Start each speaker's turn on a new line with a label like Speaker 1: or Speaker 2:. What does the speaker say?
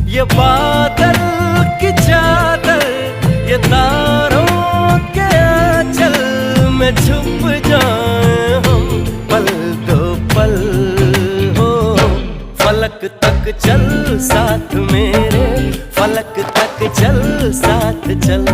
Speaker 1: ये बादल की चादर, ये तारों के आंचल में छुप जाए हम पल दो पल हो। फलक तक चल साथ मेरे, फलक तक चल साथ चल।